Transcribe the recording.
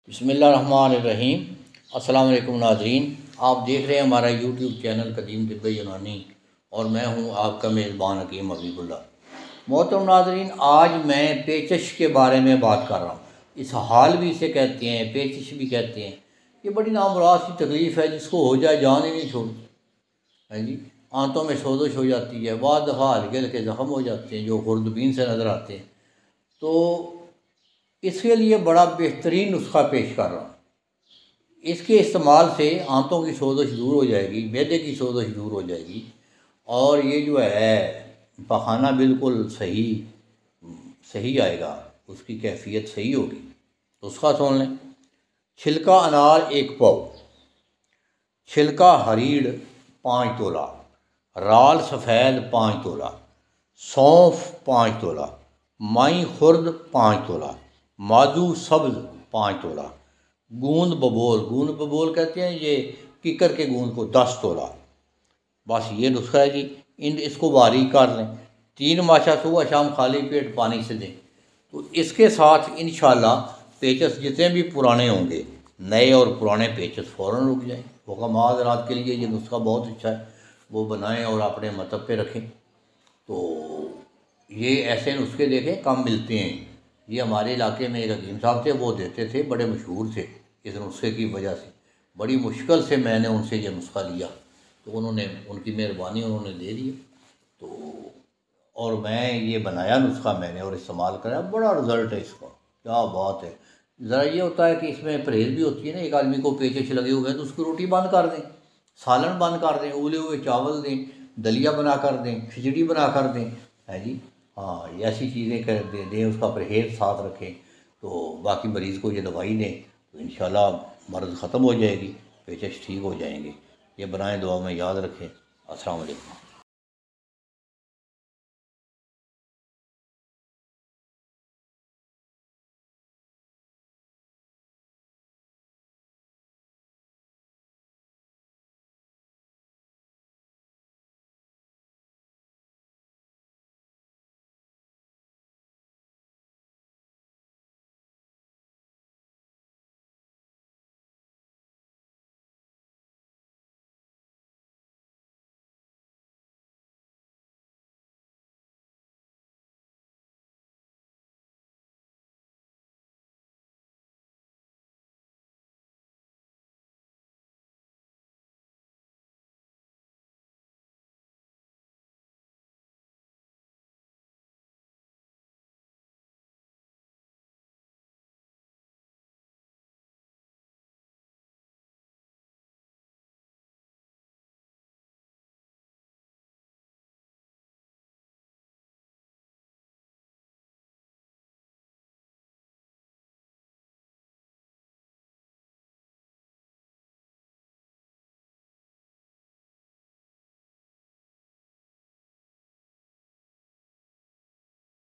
बिस्मिल्लाहिर्रहमानिर्रहीम। अस्सलाम वालेकुम नाज़रीन, आप देख रहे हैं हमारा यूट्यूब चैनल कदीम तिब्ब यूनानी और मैं हूं आपका मेज़बान हकीम हबीबुल्लाह। मोहतरम नाज़रीन, आज मैं पेचश के बारे में बात कर रहा हूं। इस हाल भी इसे कहते हैं, पेचश भी कहते हैं। ये बड़ी नामुराद सी तकलीफ़ है जिसको हो जाए जान ही नहीं छोड़ती है जी। आंतों में सोजश हो जाती है, बाद दफ़ा हल्के हल्के ज़ख़म हो जाते हैं जो खुर्दबीन से नज़र आते हैं। तो इसके लिए बड़ा बेहतरीन नुस्खा पेश कर रहा हूँ। इसके इस्तेमाल से आंतों की सोजश दूर हो जाएगी, मैदे की सोजश दूर हो जाएगी और ये जो है पखाना बिल्कुल सही सही आएगा, उसकी कैफियत सही होगी। नुस्खा सुन लें। छिलका अनार 1 पाव, छिलका हरीड़ 5 तोला, राल सफ़ेद 5 तोला, सौंफ 5 तोला, माई खुर्द 5 तोला, मादू सब्ज़ 5 तोला, गूंद बबोल कहते हैं ये किकर के गूंद को 10 तोला। बस ये नुस्खा है जी। इसको बारीक कर लें। 3 माशा सुबह शाम खाली पेट पानी से दें तो इसके साथ इंशाल्लाह पेचस जितने भी पुराने होंगे, नए और पुराने पेचस फ़ौरन रुक जाएँ। हुक्काम रात के लिए ये नुस्खा बहुत अच्छा है, वो बनाएं और अपने मतब पे रखें। तो ये ऐसे नुस्खे देखें कम मिलते हैं। ये हमारे इलाके में एक हकीम साहब थे, वो देते थे, बड़े मशहूर थे इस नुस्खे की वजह से। बड़ी मुश्किल से मैंने उनसे ये नुस्खा लिया तो उन्होंने, उनकी मेहरबानी, उन्होंने दे दिया। तो और मैं ये बनाया नुस्खा मैंने और इस्तेमाल कराया, बड़ा रिज़ल्ट है इसका, क्या बात है। ज़रा ये होता है कि इसमें परहेज़ भी होती है ना। एक आदमी को पेचश लगे हुए हैं तो उसकी रोटी बंद कर दें, सालन बंद कर दें, उबले हुए चावल दें, दलिया बना कर दें, खिचड़ी बना कर दें, है जी। हाँ, ये ऐसी चीज़ें कर दें, उसका परहेज़ साथ रखें तो बाकी मरीज़ को ये दवाई दें तो इंशाल्लाह मर्ज़ ख़त्म हो जाएगी, पेचश ठीक हो जाएंगे। ये बनाएं, दुआ में याद रखें। अस्सलाम वालेकुम।